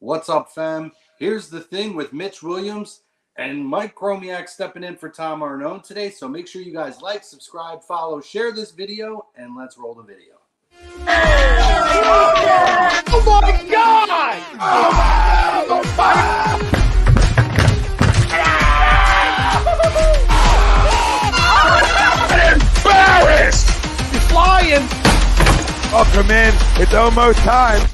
What's up, fam? Here's the thing with Mitch Williams and Mike Chromiak stepping in for Tom Arnone today. So make sure you guys like, subscribe, follow, share this video, and let's roll the video. Oh my God! I'm embarrassed! He's flying! Welcome in. It's almost time.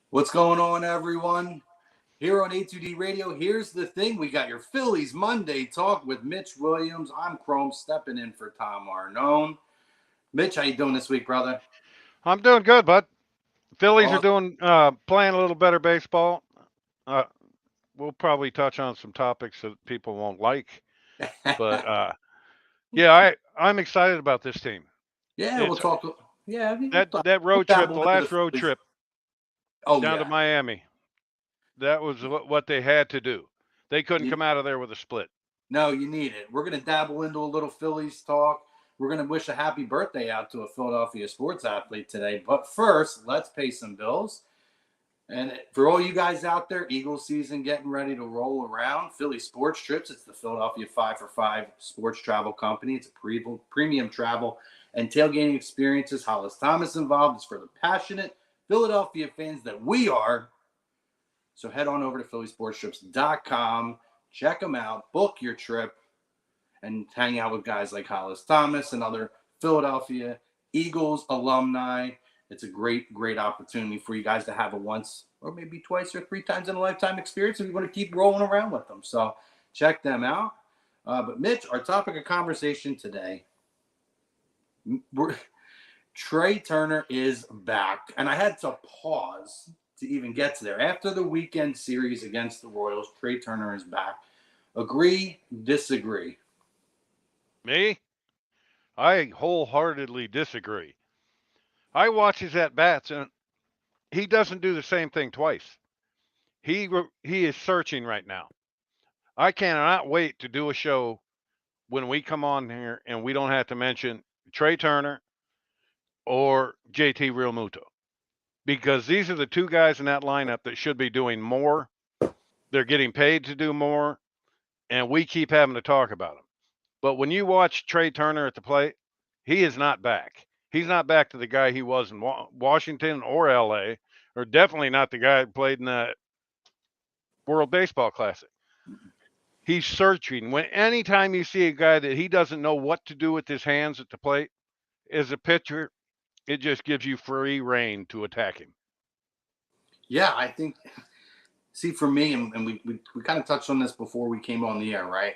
What's going on, everyone? Here on A2D Radio, here's the thing. We got your Phillies Monday talk with Mitch Williams. I'm Chrome stepping in for Tom Arnone. Mitch, how you doing this week, brother? I'm doing good, bud. Phillies are doing playing a little better baseball. We'll probably touch on some topics that people won't like, but yeah, I'm excited about this team. Yeah, we'll talk. Yeah, I mean, that road trip, the last road trip down to Miami, that was what they had to do. They couldn't come out of there with a split. No, you need it. We're going to dabble into a little Phillies talk. We're going to wish a happy birthday out to a Philadelphia sports athlete today. But first, let's pay some bills. And for all you guys out there, Eagles season getting ready to roll around. Philly Sports Trips. It's the Philadelphia 5 for 5 sports travel company. It's a premium travel and tailgating experiences. Hollis Thomas involved. It's for the passionate Philadelphia fans that we are. So head on over to phillysportstrips.com. Check them out. Book your trip and hang out with guys like Hollis Thomas and other Philadelphia Eagles alumni. It's a great, great opportunity for you guys to have a once or maybe twice or three times in a lifetime experience if you want to keep rolling around with them. So check them out. But Mitch, our topic of conversation today, Trea Turner is back. And I had to pause to even get to there. After the weekend series against the Royals, Trea Turner is back. Agree, disagree? Me? I wholeheartedly disagree. I watch his at-bats, and he doesn't do the same thing twice. He is searching right now. I cannot wait to do a show when we come on here and we don't have to mention Trea Turner or JT Realmuto, because these are the two guys in that lineup that should be doing more. They're getting paid to do more, and we keep having to talk about them. But when you watch Trea Turner at the plate, he is not back. He's not back to the guy he was in Washington or LA, or definitely not the guy who played in the World Baseball Classic. He's searching. Anytime you see a guy that he doesn't know what to do with his hands at the plate, as a pitcher, it just gives you free rein to attack him. Yeah, I think, see, for me, and we kind of touched on this before we came on the air, right?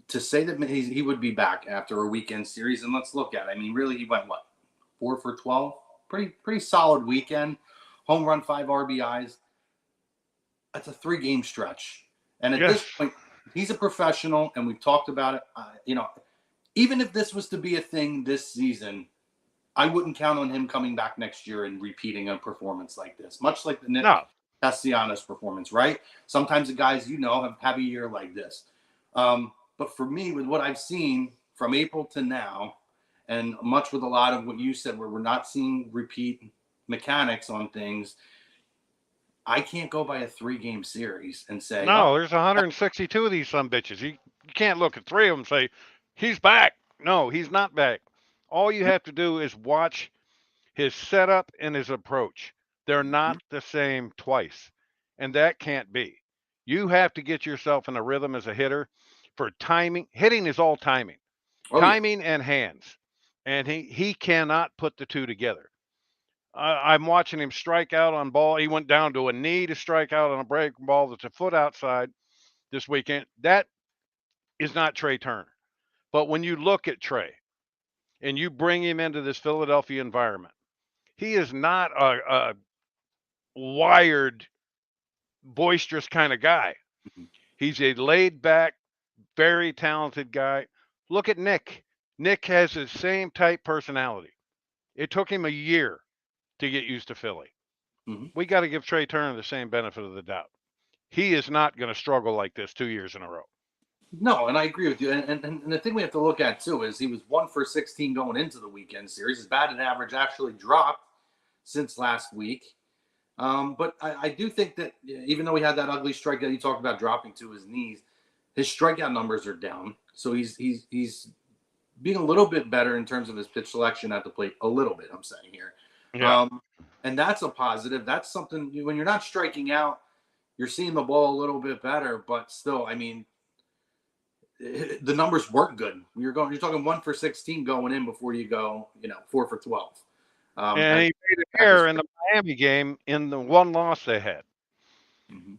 To say that he would be back after a weekend series, and let's look at it. I mean, really, he went, 4 for 12? Pretty solid weekend. Home run, 5 RBIs. That's a 3-game stretch. And at this point, he's a professional, and we've talked about it. Even if this was to be a thing this season, I wouldn't count on him coming back next year and repeating a performance like this, much like the Nick Castellanos performance, right? Sometimes the guys, have a year like this. But for me, with what I've seen from April to now, and much with a lot of what you said, where we're not seeing repeat mechanics on things, I can't go by a 3-game series and say, no, there's 162 of these sumbitches. You can't look at 3 of them and say, he's back. No, he's not back. All you have to do is watch his setup and his approach. They're not the same twice, and that can't be. You have to get yourself in a rhythm as a hitter. For timing, hitting is all timing, and hands, and he cannot put the two together. I'm watching him strike out on ball. He went down to a knee to strike out on a breaking ball that's a foot outside this weekend. That is not Trea Turner. But when you look at Trea and you bring him into this Philadelphia environment, he is not a wired, boisterous kind of guy. He's a laid-back, very talented guy. Look at Nick. Nick has the same type personality. It took him a year to get used to Philly. We got to give Trea Turner the same benefit of the doubt. He is not going to struggle like this 2 years in a row. No, and I agree with you. And the thing we have to look at too is he was 1 for 16 going into the weekend series. His batting average actually dropped since last week. But I do think that even though he had that ugly strikeout you talked about dropping to his knees, his strikeout numbers are down. So he's being a little bit better in terms of his pitch selection at the plate. A little bit, I'm saying here. Yeah. And that's a positive. That's something when you're not striking out, you're seeing the ball a little bit better. But still, I mean, the numbers weren't good. You're talking 1 for 16 going in before you go, 4 for 12. And he made an error in the Miami game in the one loss they had. Mm-hmm.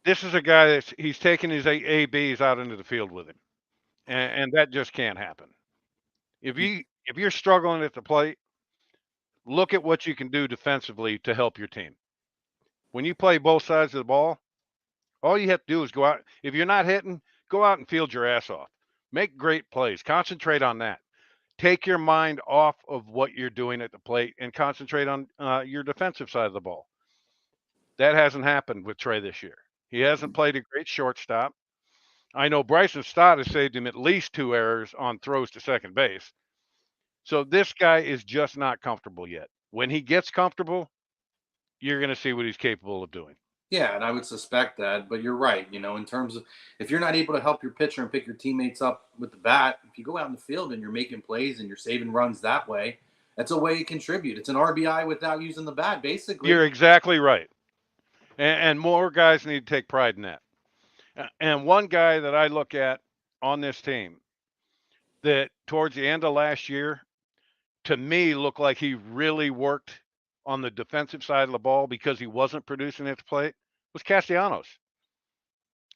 This is a guy he's taking his ABs out into the field with him, and that just can't happen. If you're struggling at the plate, look at what you can do defensively to help your team. When you play both sides of the ball, all you have to do is go out. If you're not hitting, go out and field your ass off. Make great plays. Concentrate on that. Take your mind off of what you're doing at the plate and concentrate on your defensive side of the ball. That hasn't happened with Trea this year. He hasn't played a great shortstop. I know Bryson Stott has saved him at least 2 errors on throws to second base. So this guy is just not comfortable yet. When he gets comfortable, you're going to see what he's capable of doing. Yeah, and I would suspect that, but you're right. In terms of if you're not able to help your pitcher and pick your teammates up with the bat, if you go out in the field and you're making plays and you're saving runs that way, that's a way to contribute. It's an RBI without using the bat, basically. You're exactly right. And more guys need to take pride in that. And one guy that I look at on this team that towards the end of last year, to me, looked like he really worked on the defensive side of the ball because he wasn't producing at the plate was Castellanos.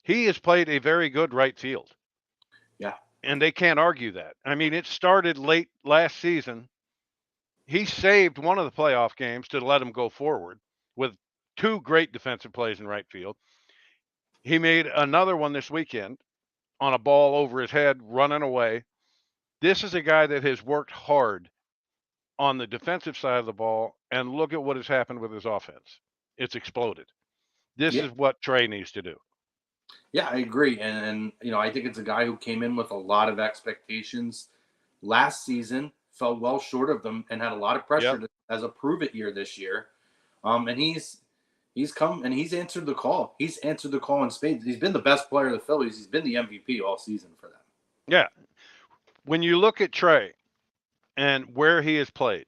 He has played a very good right field. Yeah. And they can't argue that. I mean, it started late last season. He saved one of the playoff games to let him go forward with 2 great defensive plays in right field. He made another one this weekend on a ball over his head, running away. This is a guy that has worked hard on the defensive side of the ball, and look at what has happened with his offense. It's exploded. This is what Trea needs to do. Yeah, I agree. And I think it's a guy who came in with a lot of expectations last season, fell well short of them, and had a lot of pressure as a prove-it year this year. And he's come and he's answered the call. He's answered the call in spades. He's been the best player of the Phillies. He's been the MVP all season for them. Yeah. When you look at Trea and where he has played,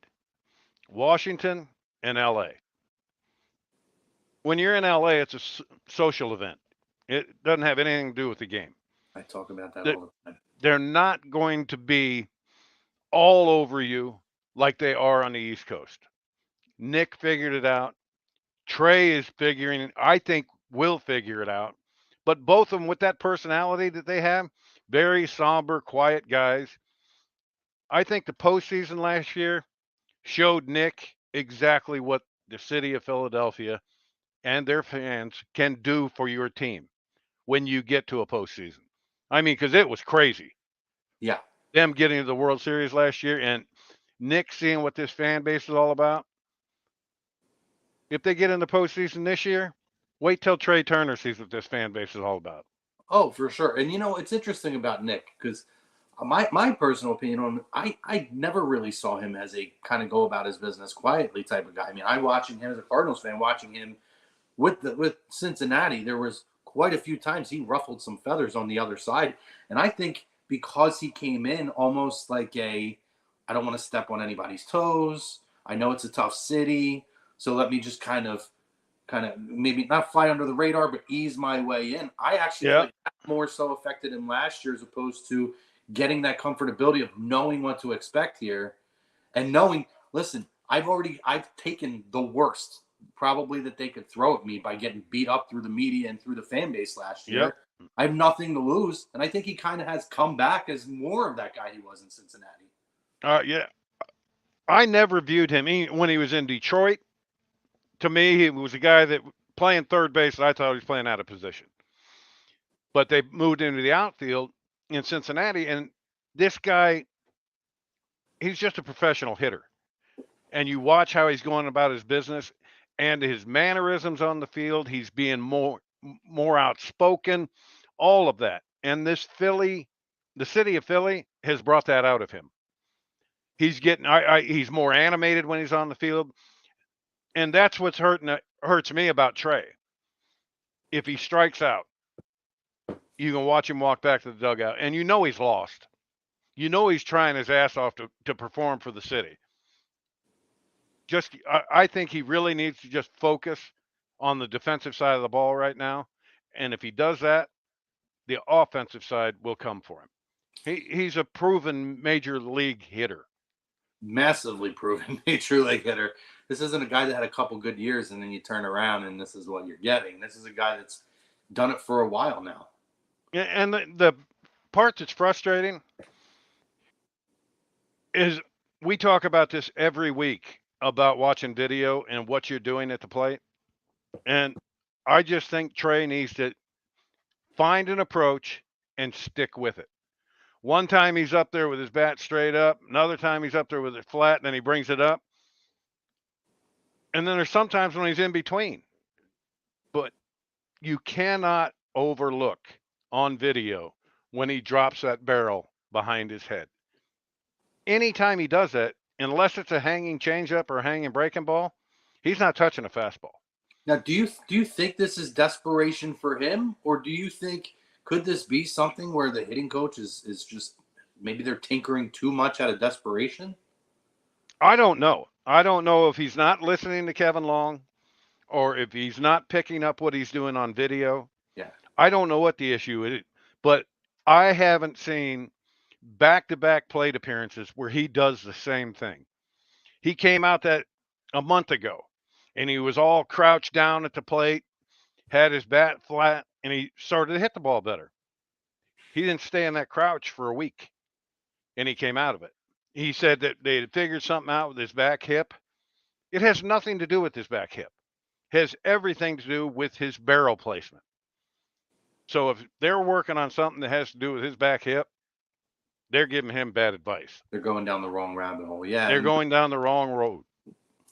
Washington and LA. When you're in LA, it's a social event. It doesn't have anything to do with the game. I talk about that all the time. They're not going to be all over you like they are on the East Coast. Nick figured it out. Trea is will figure it out. But both of them with that personality that they have, very somber, quiet guys. I think the postseason last year showed Nick exactly what the city of Philadelphia and their fans can do for your team when you get to a postseason. I mean, because it was crazy. Yeah. Them getting to the World Series last year and Nick seeing what this fan base is all about. If they get in the postseason this year, wait till Trea Turner sees what this fan base is all about. Oh, for sure. And it's interesting about Nick because my personal opinion on him, I never really saw him as a kind of go about his business quietly type of guy. I mean, I watching him as a Cardinals fan, watching him with Cincinnati, there was quite a few times he ruffled some feathers on the other side. And I think because he came in almost like I don't want to step on anybody's toes. I know it's a tough city, so let me just kind of maybe not fly under the radar, but ease my way in. I actually feel like that more so affected him last year as opposed to getting that comfortability of knowing what to expect here and knowing, listen, I've taken the worst probably that they could throw at me by getting beat up through the media and through the fan base last year. Yep. I have nothing to lose. And I think he kind of has come back as more of that guy he was in Cincinnati. Yeah. I never viewed him when he was in Detroit. To me, he was a guy that playing third base, and I thought he was playing out of position. But they moved into the outfield in Cincinnati, and this guy, he's just a professional hitter. And you watch how he's going about his business and his mannerisms on the field. He's being more outspoken, all of that. And the city of Philly has brought that out of him. He's getting, he's more animated when he's on the field. And that's what's hurts me about Trea. If he strikes out, you can watch him walk back to the dugout, and you know he's lost. You know he's trying his ass off to perform for the city. I think he really needs to just focus on the defensive side of the ball right now. And if he does that, the offensive side will come for him. He's a proven major league hitter. Massively proven major league hitter. This isn't a guy that had a couple good years and then you turn around and this is what you're getting. This is a guy that's done it for a while now. And the part that's frustrating is we talk about this every week about watching video and what you're doing at the plate. And I just think Trea needs to find an approach and stick with it. One time he's up there with his bat straight up. Another time he's up there with it flat, and then he brings it up. And then there's sometimes when he's in between. But you cannot overlook on video when he drops that barrel behind his head. Anytime he does that, unless it's a hanging changeup or a hanging breaking ball, he's not touching a fastball. Now, do you think this is desperation for him, or do you think could this be something where the hitting coach is just maybe they're tinkering too much out of desperation? I don't know. I don't know if he's not listening to Kevin Long or if he's not picking up what he's doing on video. Yeah. I don't know what the issue is, but I haven't seen back-to-back plate appearances where he does the same thing. He came out that a month ago, and he was all crouched down at the plate, had his bat flat, and he started to hit the ball better. He didn't stay in that crouch for a week, and he came out of it. He said that they had figured something out with his back hip. It has nothing to do with his back hip. It has everything to do with his barrel placement. So if they're working on something that has to do with his back hip, they're giving him bad advice. They're going down the wrong rabbit hole. Yeah. They're going down the wrong road.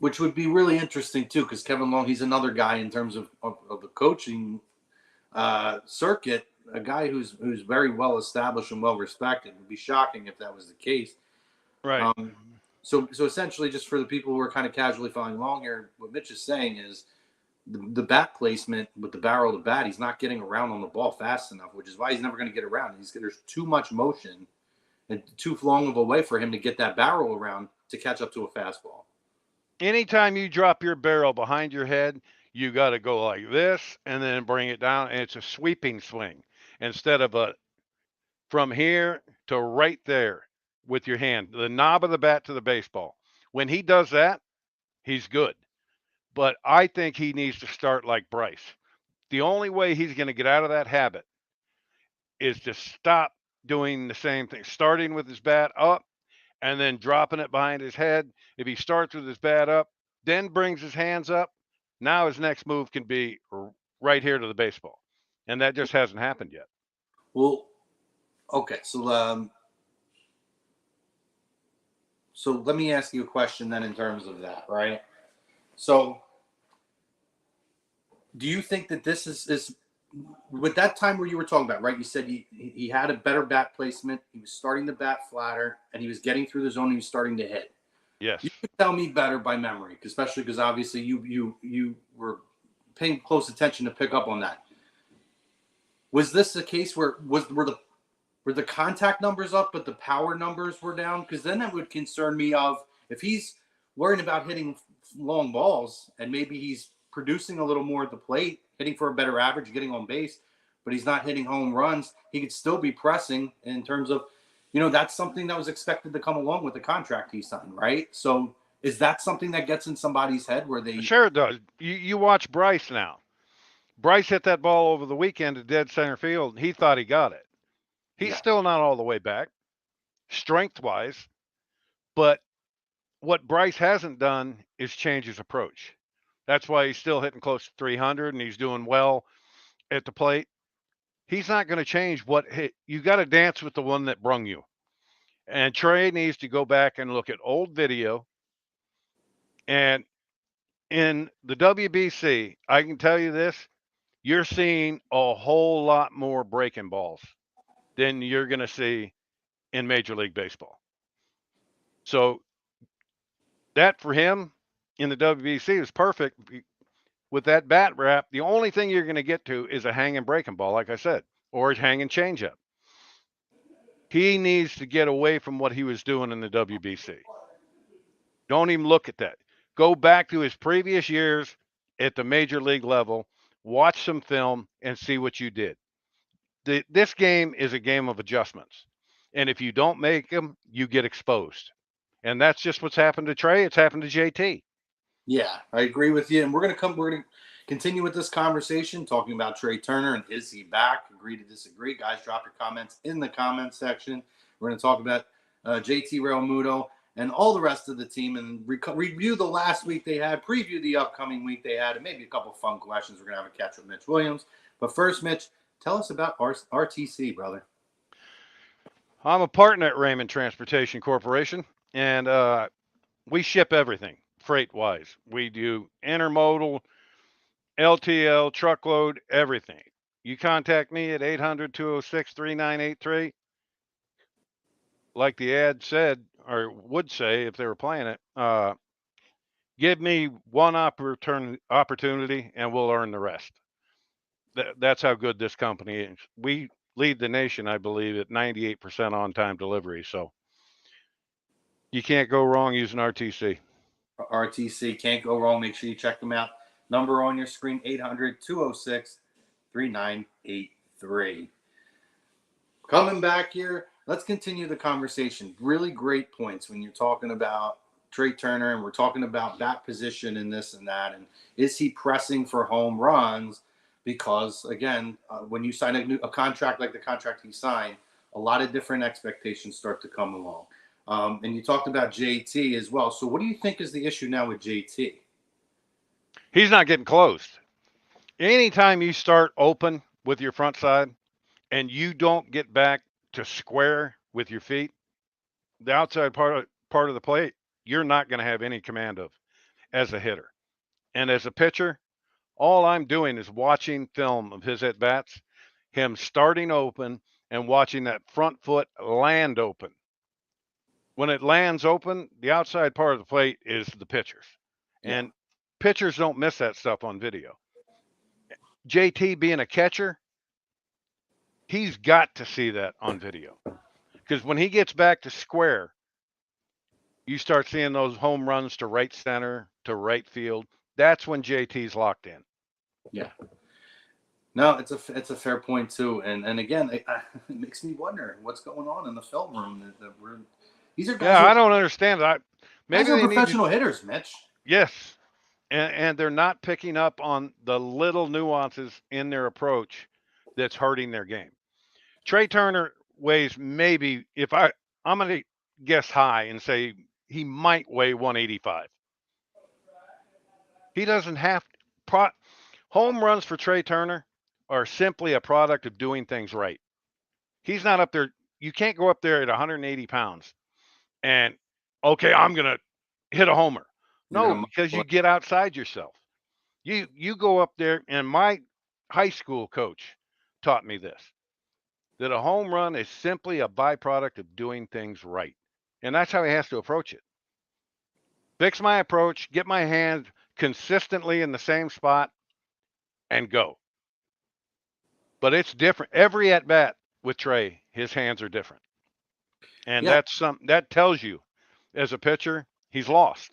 Which would be really interesting, too, because Kevin Long, he's another guy in terms of the coaching circuit, a guy who's very well established and well respected. It would be shocking if that was the case. Right. So essentially, just for the people who are kind of casually following along here, what Mitch is saying is the bat placement with the barrel of the bat, he's not getting around on the ball fast enough, which is why he's never going to get around. There's too much motion and too long of a way for him to get that barrel around to catch up to a fastball. Anytime you drop your barrel behind your head, you got to go like this and then bring it down, and it's a sweeping swing instead of a from here to right there with your hand, the knob of the bat to the baseball. When he does that, he's good. But I think he needs to start like Bryce. The only way he's going to get out of that habit is to stop doing the same thing, starting with his bat up and then dropping it behind his head. If he starts with his bat up, then brings his hands up, now his next move can be right here to the baseball. And that just hasn't happened yet. Well, okay. So let me ask you a question then in terms of that, right? So do you think that this is with that time where you were talking about, right? You said he had a better bat placement. He was starting the bat flatter, and he was getting through the zone. And he was starting to hit. Yes. You could tell me better by memory, especially because obviously you were paying close attention to pick up on that. Was this the case where were the contact numbers up, but the power numbers were down? Because then that would concern me of if he's worrying about hitting long balls and maybe he's producing a little more at the plate, hitting for a better average, getting on base, but he's not hitting home runs, he could still be pressing in terms of, that's something that was expected to come along with the contract he signed, right? So is that something that gets in somebody's head where they... Sure it does. You watch Bryce now. Bryce hit that ball over the weekend to dead center field. He thought he got it. He's still not all the way back, strength-wise, but what Bryce hasn't done is change his approach. That's why he's still hitting close to 300 and he's doing well at the plate. He's not going to change you got to dance with the one that brung you. And Trea needs to go back and look at old video. And in the WBC, I can tell you this, you're seeing a whole lot more breaking balls. than you're going to see in Major League Baseball. So that for him in the WBC is perfect. With that bat wrap, the only thing you're going to get to is a hanging breaking ball, like I said, or a hanging changeup. He needs to get away from what he was doing in the WBC. Don't even look at that. Go back to his previous years at the major league level, watch some film, and see what you did. This game is a game of adjustments. And if you don't make them, you get exposed. And that's just what's happened to Trey. It's happened to JT. Yeah, I agree with you. And we're gonna continue with this conversation, talking about Trea Turner and is he back? Agree to disagree. Guys, drop your comments in the comments section. We're gonna talk about JT Realmuto and all the rest of the team and review the last week they had, preview the upcoming week they had, and maybe a couple fun questions. We're gonna have a catch with Mitch Williams. But first, Mitch, tell us about RTC, brother. I'm a partner at Raymond Transportation Corporation, and we ship everything freight-wise. We do intermodal, LTL, truckload, everything. You contact me at 800-206-3983. Like the ad said, or would say if they were playing it, give me one opportunity and we'll earn the rest. That's how good this company is. We lead the nation, I believe, at 98% on-time delivery. So you can't go wrong using RTC. RTC, can't go wrong. Make sure you check them out. Number on your screen, 800-206-3983. Coming back here, let's continue the conversation. Really great points when you're talking about Trea Turner and we're talking about bat position and this and that. And is he pressing for home runs? Because, again, when you sign a contract like the contract he signed, a lot of different expectations start to come along. And you talked about JT as well. So what do you think is the issue now with JT? He's not getting closed. Anytime you start open with your front side and you don't get back to square with your feet, the outside part of the plate, you're not going to have any command of as a hitter. And as a pitcher, all I'm doing is watching film of his at-bats, him starting open and watching that front foot land open. When it lands open, the outside part of the plate is the pitcher's. Yeah. And pitchers don't miss that stuff on video. JT being a catcher, he's got to see that on video. Because when he gets back to square, you start seeing those home runs to right center, to right field. That's when JT's locked in. Yeah. No, it's a fair point too, and again, it makes me wonder what's going on in the film room. These are guys. I don't understand. Maybe they're they professional hitters, Mitch. Yes, and they're not picking up on the little nuances in their approach that's hurting their game. Trea Turner weighs maybe, I'm going to guess high and say he might weigh 185. He doesn't have home runs for Trea Turner are simply a product of doing things right. He's not up there. You can't go up there at 180 pounds and, okay, I'm going to hit a homer. No, because you get outside yourself. You go up there, and my high school coach taught me this, that a home run is simply a byproduct of doing things right. And that's how he has to approach it. Fix my approach, get my hand consistently in the same spot, and go. But it's different. Every at-bat with Trea, his hands are different. And that tells you, as a pitcher, he's lost.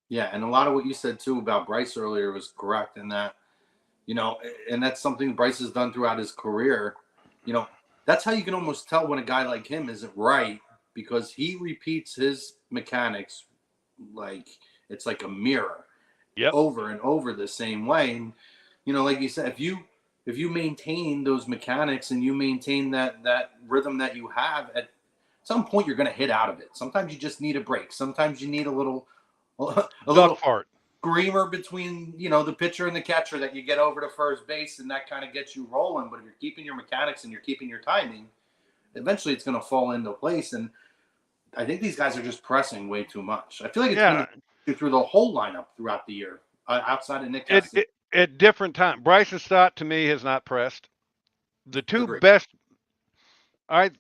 Yeah, and a lot of what you said, too, about Bryce earlier was correct in that, and that's something Bryce has done throughout his career. That's how you can almost tell when a guy like him isn't right, because he repeats his mechanics like it's like a mirror. Yep. Over and over the same way. And, like you said, if you maintain those mechanics and you maintain that rhythm that you have, at some point you're going to hit out of it. Sometimes you just need a break. Sometimes you need a little part screamer between the pitcher and the catcher that you get over to first base, and that kind of gets you rolling. But if you're keeping your mechanics and you're keeping your timing, eventually it's going to fall into place. And I think these guys are just pressing way too much. I feel like it's been through the whole lineup throughout the year, outside of Nick Keston. At different times. Bryson Stott, to me, has not pressed. The two Agreed. best I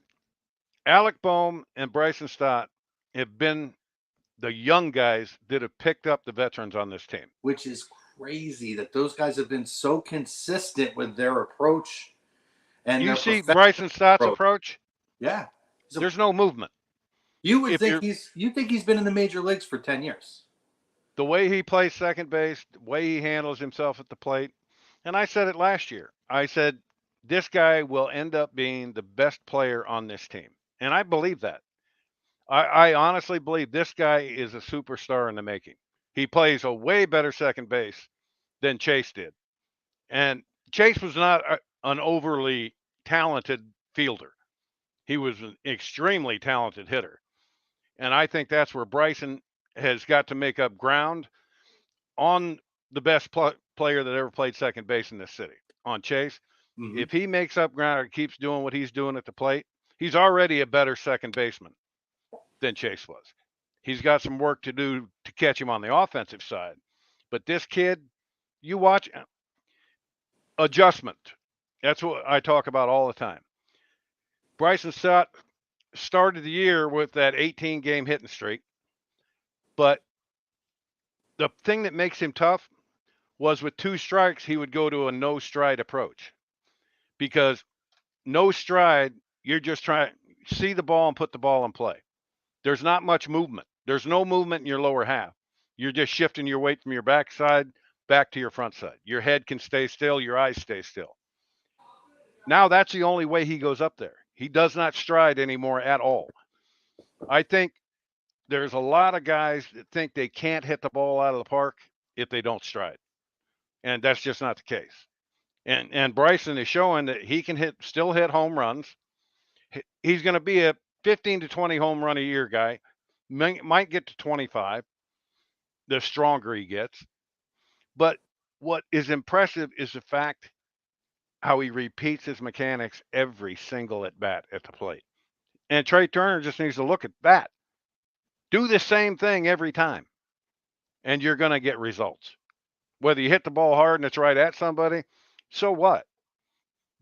Alec Boehm and Bryson Stott have been the young guys that have picked up the veterans on this team. Which is crazy that those guys have been so consistent with their approach and You their see professional Bryson Stott's approach. approach? Yeah. There's no movement. You would If think you're you think he's been in the major leagues for 10 years. the way he plays second base, the way he handles himself at the plate, and I said it last year. I said this guy will end up being the best player on this team, and I believe that. I honestly believe this guy is a superstar in the making. He plays a way better second base than Chase did. And Chase was not an overly talented fielder. He was an extremely talented hitter. And I think that's where Bryson has got to make up ground on the best player that ever played second base in this city, on Chase. Mm-hmm. If he makes up ground or keeps doing what he's doing at the plate, he's already a better second baseman than Chase was. He's got some work to do to catch him on the offensive side. But this kid, you watch adjustment. That's what I talk about all the time. Bryson Stott started the year with that 18 game hitting streak. But the thing that makes him tough was with 2 strikes, he would go to a no stride approach. Because no stride, you're just trying to see the ball and put the ball in play. There's not much movement. There's no movement in your lower half. You're just shifting your weight from your backside back to your front side. Your head can stay still, your eyes stay still. Now that's the only way he goes up there. He does not stride anymore at all. I think there's a lot of guys that think they can't hit the ball out of the park if they don't stride. And that's just not the case. And Bryson is showing that he can still hit home runs. He's going to be a 15 to 20 home run a year guy. Might get to 25 the stronger he gets. But what is impressive is the fact how he repeats his mechanics every single at bat at the plate. And Trea Turner just needs to look at that. Do the same thing every time, and you're going to get results. Whether you hit the ball hard and it's right at somebody, so what?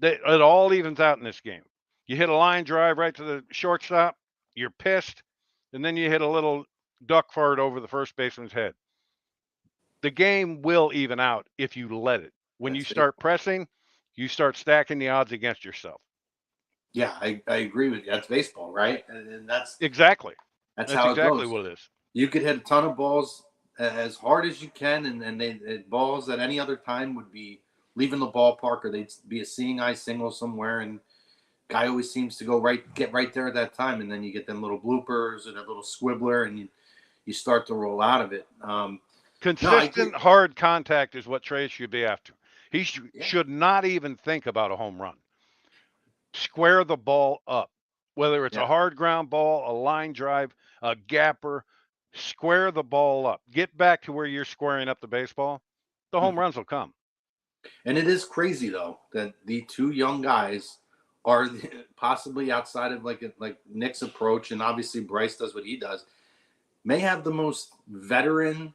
It all evens out in this game. You hit a line drive right to the shortstop, you're pissed, and then you hit a little duck fart over the first baseman's head. The game will even out if you let it. When you start pressing, you start stacking the odds against yourself. Yeah, I agree with you. That's baseball, right? And that's exactly that's how exactly it goes. what it is. You could hit a ton of balls as hard as you can, and balls at any other time would be leaving the ballpark, or they'd be a seeing eye single somewhere, and guy always seems to get right there at that time, and then you get them little bloopers or that little squibbler, and you start to roll out of it. Consistent hard contact is what Trey should be after. He should not even think about a home run. Square the ball up, whether it's a hard ground ball, a line drive, a gapper. Square the ball up. Get back to where you're squaring up the baseball. The home runs will come. And it is crazy though that the 2 young guys are possibly outside of like Nick's approach, and obviously Bryce does what he does, may have the most veteran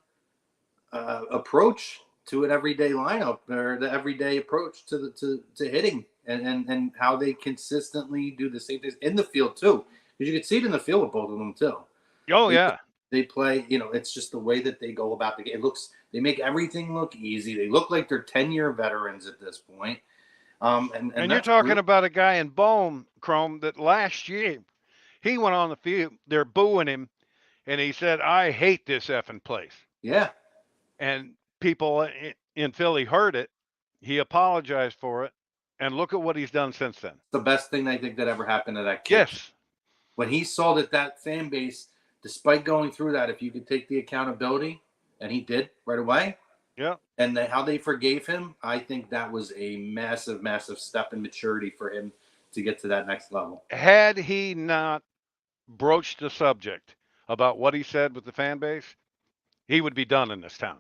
approach to an everyday lineup, or the everyday approach to hitting, and how they consistently do the same things in the field too, because you can see it in the field with both of them too. They play, it's just the way that they go about the game. They make everything look easy. They look like they're 10-year veterans at this point. And you're talking about a guy in Bohm, Chrome, that last year he went on the field. They're booing him, and he said, "I hate this effing place." Yeah. And people in Philly heard it. He apologized for it, and look at what he's done since then. The best thing I think that ever happened to that kid. Yes. When he saw that fan base, despite going through that, if you could take the accountability, and he did right away. Yeah. And how they forgave him, I think that was a massive, massive step in maturity for him to get to that next level. Had he not broached the subject about what he said with the fan base, he would be done in this town.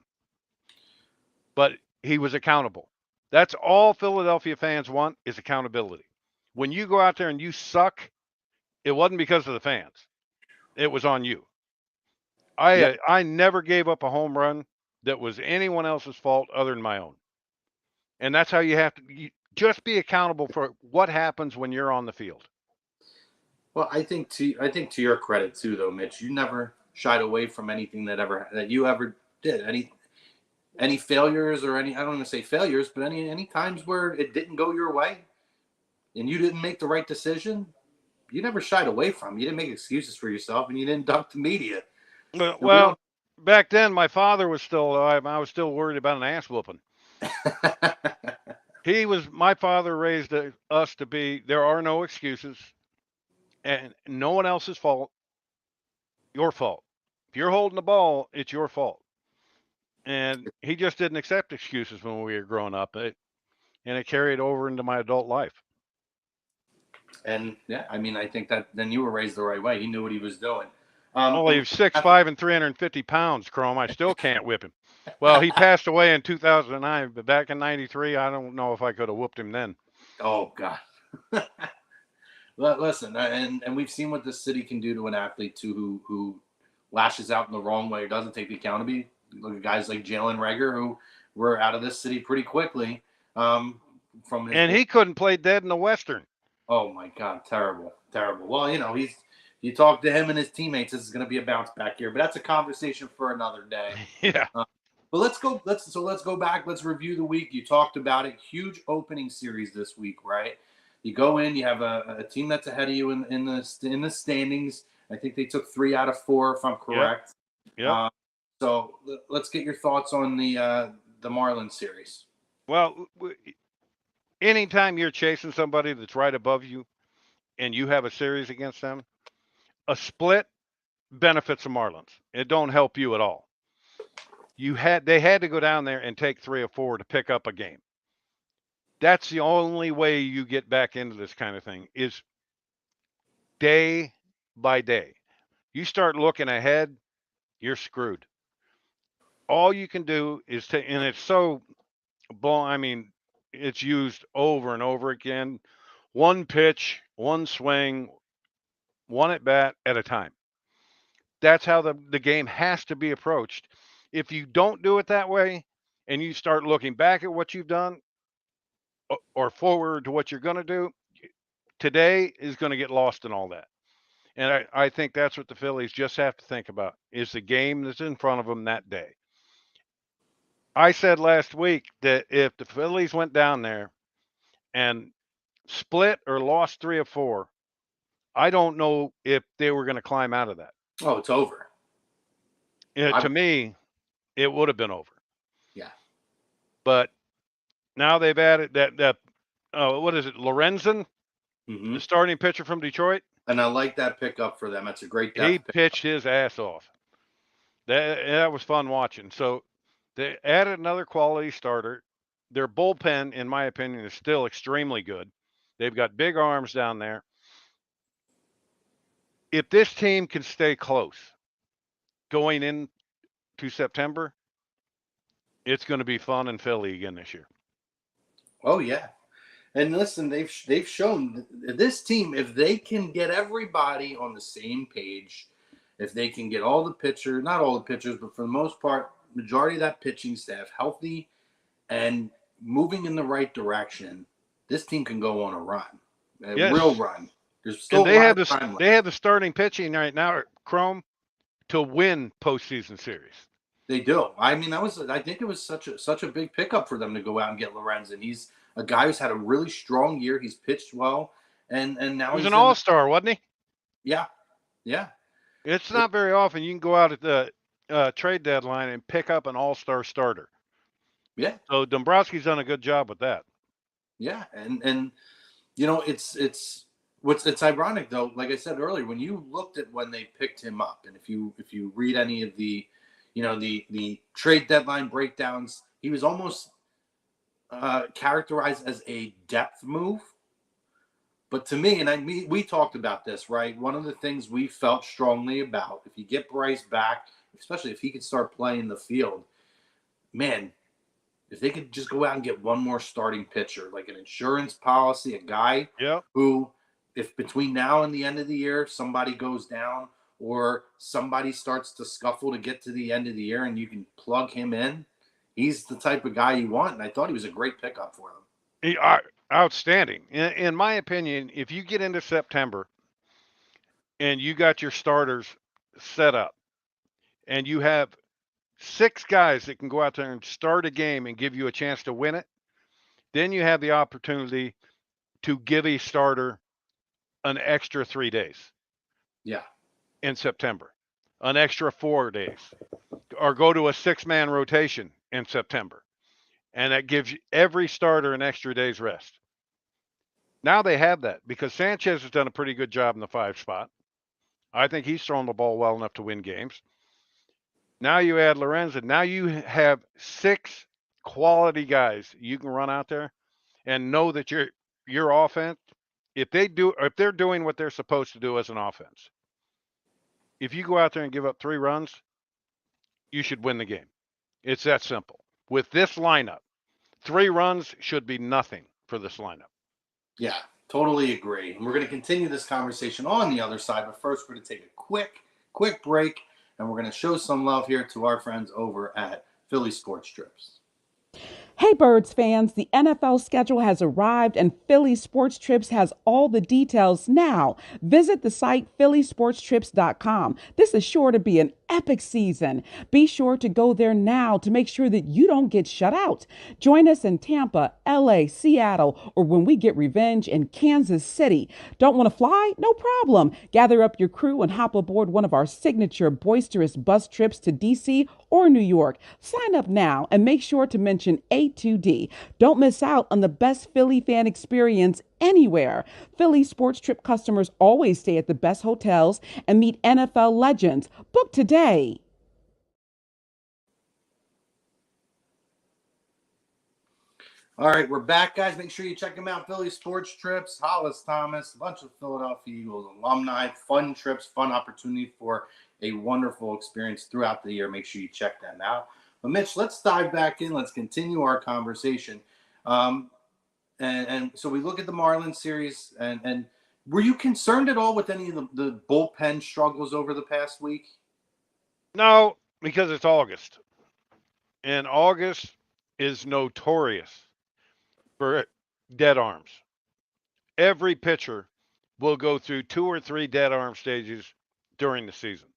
But he was accountable. That's all Philadelphia fans want, is accountability. When you go out there and you suck, it wasn't because of the fans. It was on you. I never gave up a home run that was anyone else's fault other than my own. And that's how you have to just be accountable for what happens when you're on the field. Well, I think to your credit too, though, Mitch, you never shied away from anything that you ever did. Any failures or any, I don't want to say failures, but any times where it didn't go your way and you didn't make the right decision, you never shied away from. You didn't make excuses for yourself, and you didn't duck the media. And we Well, back then my father was still alive. I was still worried about an ass whooping. don't. My father raised us to be, there are no excuses and no one else's fault, your fault. If you're holding the ball, it's your fault. And he just didn't accept excuses when we were growing up. And it carried over into my adult life. And yeah, I mean, I think that then you were raised the right way. He knew what he was doing. Well, he was 6'5" and 350 pounds, Chrome. I still can't whip him. Well, he passed away in 2009, but back in '93, I don't know if I could have whooped him then. Oh God. Listen, and we've seen what this city can do to an athlete too, who lashes out in the wrong way or doesn't take the accountability. Look at guys like Jalen Rager, who were out of this city pretty quickly. From his, And he couldn't play dead in the Western. oh my God, terrible. Well, you talk to him and his teammates, this is going to be a bounce back here, but that's a conversation for another day. Yeah. But let's go back. Let's review the week. You talked about it. Huge opening series this week, right? You go in. You have a team that's ahead of you in the standings. I think they took 3 out of 4, if I'm correct. Yeah. So let's get your thoughts on the Marlins series. Well, anytime you're chasing somebody that's right above you, and you have a series against them, a split benefits the Marlins. It don't help you at all. They had to go down there and take 3 or 4 to pick up a game. That's the only way you get back into this kind of thing, is day by day. You start looking ahead, you're screwed. All you can do is and it's so, I mean, it's used over and over again. One pitch, one swing, one at bat at a time. That's how the game has to be approached. If you don't do it that way and you start looking back at what you've done or forward to what you're going to do, today is going to get lost in all that. And I think that's what the Phillies just have to think about, is the game that's in front of them that day. I said last week that if the Phillies went down there and split or lost 3 or 4, I don't know if they were going to climb out of that. Oh, it's over. To me, it would have been over. Yeah. But now they've added that what is it, Lorenzen, the starting pitcher from Detroit? And I like that pickup for them. That's a great depth He pitched his ass off. That was fun watching. So they added another quality starter. Their bullpen, in my opinion, is still extremely good. They've got big arms down there. If this team can stay close going into September, it's going to be fun in Philly again this year. Oh yeah, and listen, they've shown this team, if they can get everybody on the same page, if they can get all the pitchers, not all the pitchers, but for the most part, majority of that pitching staff healthy and moving in the right direction, this team can go on a run, a real run. There's still they have the starting pitching right now, Chrome, to win postseason series. They do. I mean, I think it was such a big pickup for them to go out and get Lorenzen. He's a guy who's had a really strong year. He's pitched well, and now he's an all-star, wasn't he? Yeah. It's not very often you can go out at the trade deadline and pick up an all-star starter. Yeah. So Dombrowski's done a good job with that. Yeah, and it's ironic though. Like I said earlier, when you looked at when they picked him up, and if you read any of the the trade deadline breakdowns, he was almost characterized as a depth move. But to me, and we talked about this, right? One of the things we felt strongly about, if you get Bryce back, especially if he could start playing the field, man, if they could just go out and get one more starting pitcher, like an insurance policy, a guy who, if between now and the end of the year, somebody goes down or somebody starts to scuffle to get to the end of the year and you can plug him in, he's the type of guy you want. And I thought he was a great pickup for them. Outstanding. In my opinion, if you get into September and you got your starters set up, and you have 6 guys that can go out there and start a game and give you a chance to win it, then you have the opportunity to give a starter an extra 3 days Yeah. in September, an extra 4 days, or go to a 6-man rotation in September. And that gives every starter an extra day's rest. Now they have that because Sanchez has done a pretty good job in the 5 spot. I think he's thrown the ball well enough to win games. Now you add Lorenzen. Now you have 6 quality guys you can run out there and know that your offense, if they're doing what they're supposed to do as an offense, if you go out there and give up 3 runs, you should win the game. It's that simple. With this lineup, 3 runs should be nothing for this lineup. Yeah, totally agree. And we're going to continue this conversation on the other side, but first we're going to take a quick break, and we're going to show some love here to our friends over at Philly Sports Trips. Hey Birds fans, the NFL schedule has arrived and Philly Sports Trips has all the details now. Visit the site phillysportstrips.com. This is sure to be an epic season. Be sure to go there now to make sure that you don't get shut out. Join us in Tampa, LA, Seattle, or when we get revenge in Kansas City. Don't want to fly? No problem. Gather up your crew and hop aboard one of our signature boisterous bus trips to DC or New York. Sign up now and make sure to mention A2D. Don't miss out on the best Philly fan experience anywhere. Philly Sports Trip customers always stay at the best hotels and meet NFL legends. Book today. All right, we're back, guys. Make sure you check them out. Philly Sports Trips, Hollis Thomas, a bunch of Philadelphia Eagles alumni, fun trips, fun opportunity for a wonderful experience throughout the year. Make sure you check them out. But Mitch, let's dive back in. Let's continue our conversation. And so we look at the Marlins series, and were you concerned at all with any of the bullpen struggles over the past week? No, because it's August. And August is notorious for dead arms. Every pitcher will go through 2 or 3 dead arm stages during the season.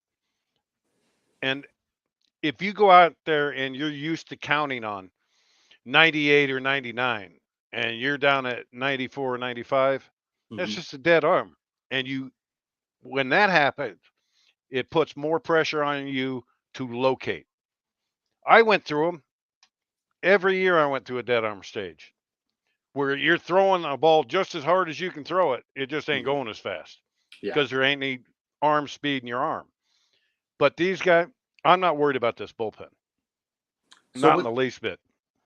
And if you go out there and you're used to counting on 98 or 99 and you're down at 94 or 95, that's just a dead arm. And when that happens, it puts more pressure on you to locate. I went through them. Every year I went through a dead arm stage where you're throwing a ball just as hard as you can throw it. It just ain't going as fast because there ain't any arm speed in your arm. But these guys, I'm not worried about this bullpen. Not in the least bit.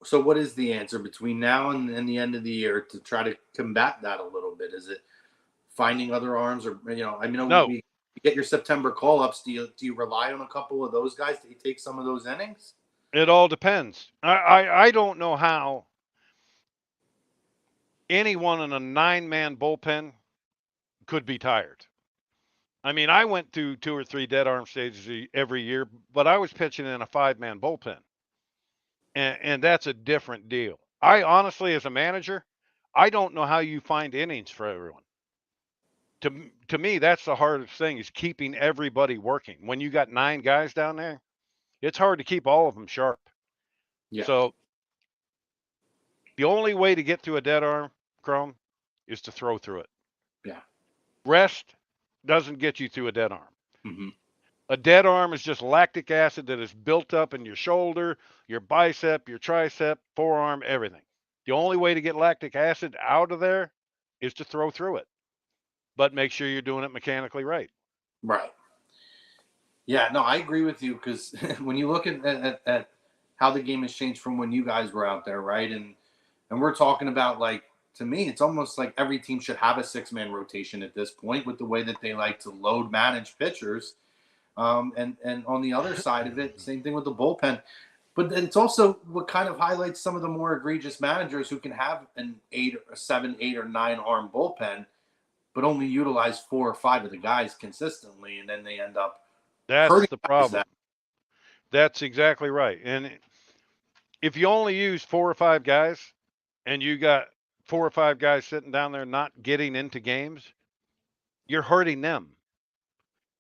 So what is the answer between now and the end of the year to try to combat that a little bit? Is it finding other arms or, No. You get your September call-ups. Do you rely on a couple of those guys to take some of those innings? It all depends. I don't know how anyone in a 9-man bullpen could be tired. I mean, I went through 2 or 3 dead arm stages every year, but I was pitching in a 5-man bullpen. And that's a different deal. I honestly, as a manager, I don't know how you find innings for everyone. To me, that's the hardest thing is keeping everybody working. When you got 9 guys down there, it's hard to keep all of them sharp. Yeah. So the only way to get through a dead arm, Chrome, is to throw through it. Yeah. Rest doesn't get you through a dead arm. Mm-hmm. A dead arm is just lactic acid that is built up in your shoulder, your bicep, your tricep, forearm, everything. The only way to get lactic acid out of there is to throw through it. But make sure you're doing it mechanically right. Right. Yeah, no, I agree with you because when you look at how the game has changed from when you guys were out there, right? And we're talking about, like, to me, it's almost like every team should have a 6-man rotation at this point with the way that they like to load manage pitchers. And on the other side of it, same thing with the bullpen. But it's also what kind of highlights some of the more egregious managers who can have an 7, 8, or 9 arm bullpen, but only utilize 4 or 5 of the guys consistently, and then they end up. That's the problem. That's exactly right. And if you only use 4 or 5 guys, and you got 4 or 5 guys sitting down there not getting into games, you're hurting them.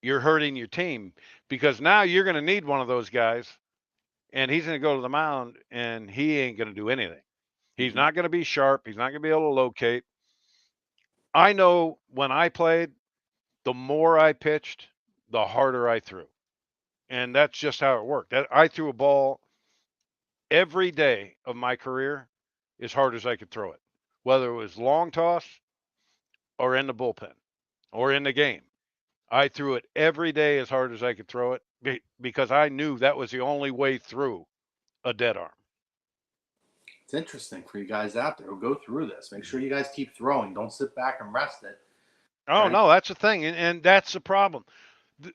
you're hurting your team, because now you're going to need one of those guys, and he's going to go to the mound and he ain't going to do anything. He's not going to be sharp. He's not going to be able to locate. I know when I played, the more I pitched, the harder I threw. And that's just how it worked. I threw a ball every day of my career as hard as I could throw it, whether it was long toss or in the bullpen or in the game. I threw it every day as hard as I could throw it because I knew that was the only way through a dead arm. It's interesting for you guys out there who go through this. Make sure you guys keep throwing. Don't sit back and rest it. Oh, Right? no, that's the thing. And that's the problem. The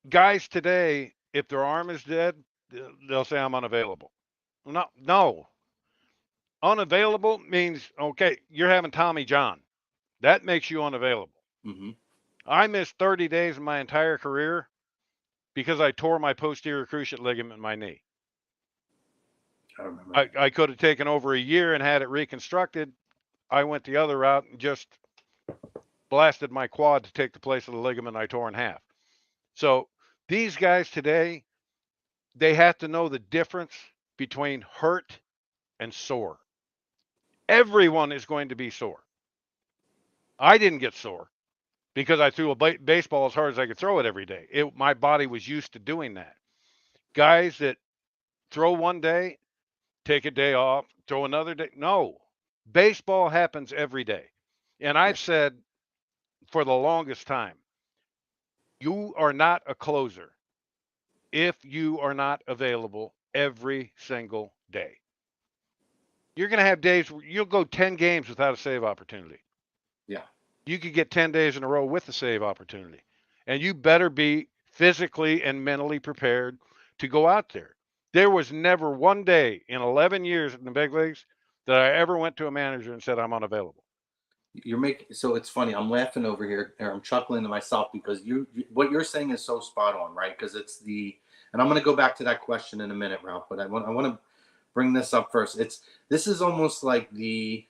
guys today, if their arm is dead, they'll say I'm unavailable. No. Unavailable means, okay, you're having Tommy John. That makes you unavailable. Mm-hmm. I missed 30 days of my entire career because I tore my posterior cruciate ligament in my knee. I remember. I could have taken over a year and had it reconstructed. I went the other route and just blasted my quad to take the place of the ligament I tore in half. So these guys today, they have to know the difference between hurt and sore. Everyone is going to be sore. I didn't get sore because I threw a baseball as hard as I could throw it every day. My body was used to doing that. Guys that throw one day, take a day off, throw another day. No, baseball happens every day. And I've said for the longest time, you are not a closer if you are not available every single day. You're going to have days where you'll go 10 games without a save opportunity. Yeah. You could get 10 days in a row with a save opportunity. And you better be physically and mentally prepared to go out there. There was never one day in 11 years in the big leagues that I ever went to a manager and said I'm unavailable. So it's funny. I'm laughing over here, or I'm chuckling to myself because what you're saying is so spot on, right? Because and I'm going to go back to that question in a minute, Ralph. But I want to bring this up first. This is almost like the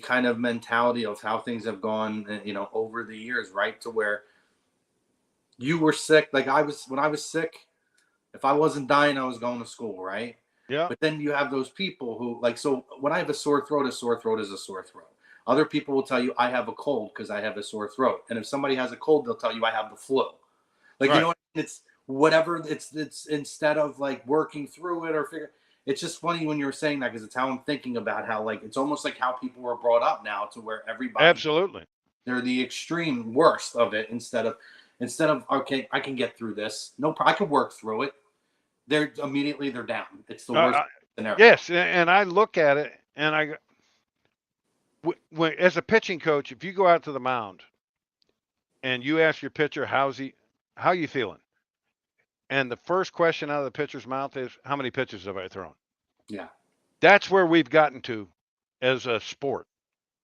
kind of mentality of how things have gone, over the years, right? To where you were sick, like when I was sick. If I wasn't dying, I was going to school, right? Yeah. But then you have those people who, so when I have a sore throat is a sore throat. Other people will tell you I have a cold because I have a sore throat. And if somebody has a cold, they'll tell you I have the flu. Like, right. You know what I mean? It's whatever. It's instead of like working through it or figure. It's just funny when you were saying that because it's how I'm thinking about how it's almost like how people were brought up now to where everybody. Absolutely. They're the extreme worst of it instead of okay, I can get through this. No, I can work through it. They're down. It's the worst scenario. Yes, and I look at it and as a pitching coach, if you go out to the mound and you ask your pitcher how you feeling, and the first question out of the pitcher's mouth is how many pitches have I thrown? Yeah, that's where we've gotten to as a sport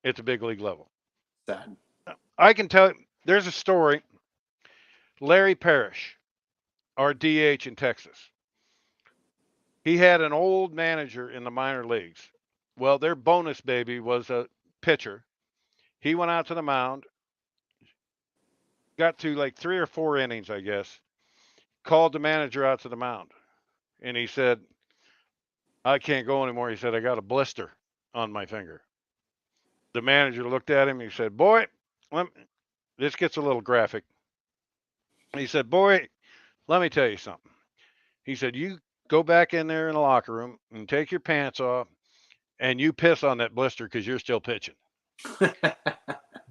at the big league level. Sad. I can tell you, there's a story. Larry Parrish, our DH in Texas. He had an old manager in the minor leagues. Well, their bonus baby was a pitcher. He went out to the mound, got to like 3 or 4 innings, I guess, called the manager out to the mound. And he said, I can't go anymore. He said, I got a blister on my finger. The manager looked at him. He said, boy, this gets a little graphic. He said, boy, let me tell you something. He said, you go back in there in the locker room and take your pants off and you piss on that blister because you're still pitching.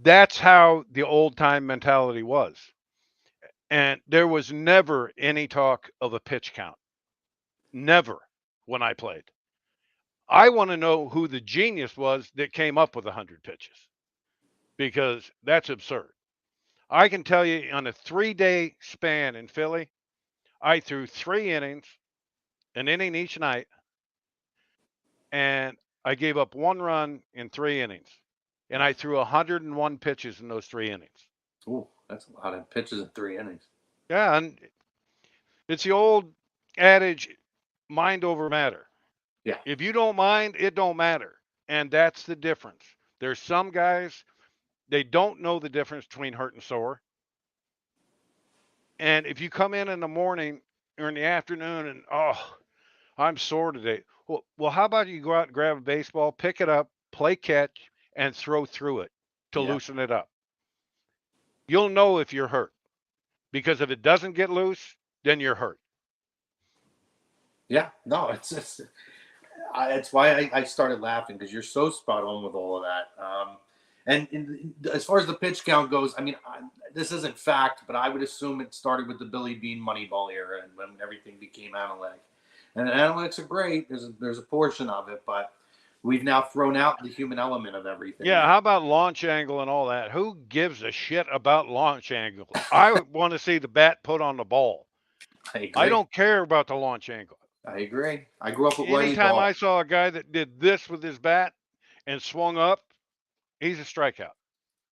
That's how the old time mentality was. And there was never any talk of a pitch count. Never when I played. I want to know who the genius was that came up with 100 pitches, because that's absurd. I can tell you on a 3-day span in Philly, I threw 3 innings, an inning each night, and I gave up 1 run in 3 innings. And I threw 101 pitches in those 3 innings. Ooh, that's a lot of pitches in 3 innings. Yeah, and it's the old adage, mind over matter. Yeah. If you don't mind, it don't matter. And that's the difference. There's some guys, they don't know the difference between hurt and sore. And if you come in the morning or in the afternoon and, oh, I'm sore today. Well, how about you go out and grab a baseball, pick it up, play catch, and throw through it to Yeah. loosen it up. You'll know if you're hurt, because if it doesn't get loose, then you're hurt. Yeah. No, it's why I started laughing, because you're so spot on with all of that. As far as the pitch count goes, I mean, this isn't fact, but I would assume it started with the Billy Bean Moneyball era, and when everything became analytic. And analytics are great. There's a portion of it, but we've now thrown out the human element of everything. Yeah, how about launch angle and all that? Who gives a shit about launch angle? I want to see the bat put on the ball. I agree. I don't care about the launch angle. I agree. I grew up with Whitey Anytime Ball. I saw a guy that did this with his bat and swung up, he's a strikeout.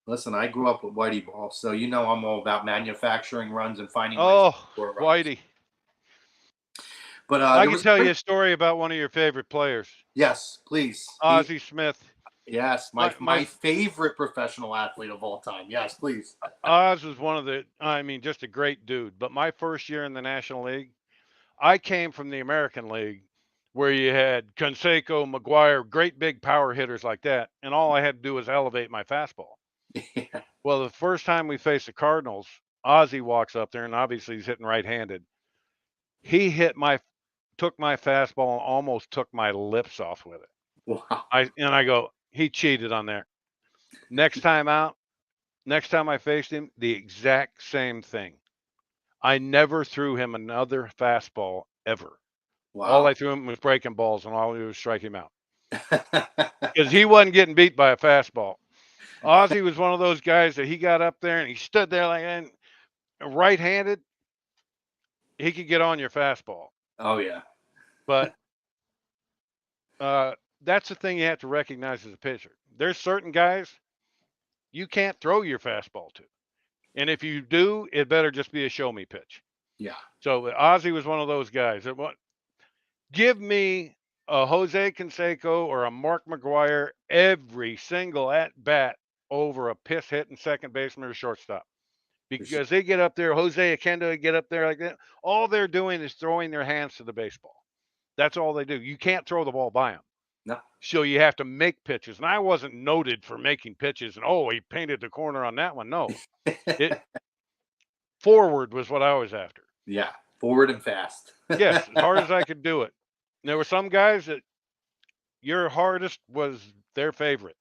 Listen, I grew up with Whitey Ball, so you know I'm all about manufacturing runs and finding ways Oh, to score runs. Whitey. But I can tell you a story about one of your favorite players. Yes, please. Ozzie Smith. Yes, my favorite professional athlete of all time. Yes, please. Oz was one of the, I mean, just a great dude. But my first year in the National League, I came from the American League, where you had Canseco, McGuire, great big power hitters like that, and all I had to do was elevate my fastball. Yeah. Well, the first time we faced the Cardinals, Ozzie walks up there, and obviously he's hitting right-handed. He took my fastball and almost took my lips off with it. Wow. I go, he cheated on there. Next time I faced him, the exact same thing. I never threw him another fastball ever. Wow. All I threw him was breaking balls, and all I did was strike him out, because he wasn't getting beat by a fastball. Ozzie was one of those guys that he got up there and he stood there like that, right-handed. He could get on your fastball. Oh yeah. But that's the thing you have to recognize as a pitcher. There's certain guys you can't throw your fastball to, and if you do, it better just be a show-me pitch. Yeah. So Ozzie was one of those guys. Give me a Jose Canseco or a Mark McGuire every single at-bat over a piss-hitting second baseman or shortstop. Because they get up there, Jose Akendo get up there like that. All they're doing is throwing their hands to the baseball. That's all they do. You can't throw the ball by them. No. So you have to make pitches. And I wasn't noted for making pitches and, oh, he painted the corner on that one. No. Forward was what I was after. Yeah. Forward and fast. Yes, as hard as I could do it. And there were some guys that your hardest was their favorite.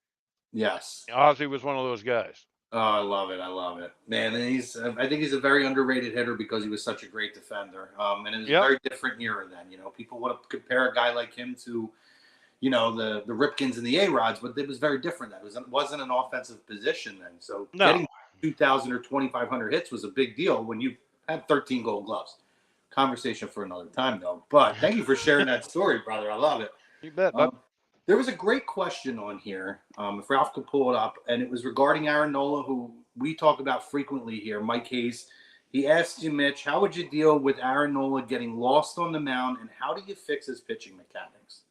Yes. Ozzie was one of those guys. Oh, I love it. I love it, man. And I think he's a very underrated hitter because he was such a great defender. And it was a very different era then. You know, people want to compare a guy like him to, you know, the Ripkins and the A-Rods, but it was very different then. It wasn't an offensive position then. So getting 2,000 or 2,500 hits was a big deal when you had 13 Gold Gloves. Conversation for another time, though. But thank you for sharing that story, brother. I love it. You bet, bud. There was a great question on here, if Ralph could pull it up, and it was regarding Aaron Nola, who we talk about frequently here. Mike Hayes, he asked you, Mitch, how would you deal with Aaron Nola getting lost on the mound, and how do you fix his pitching mechanics?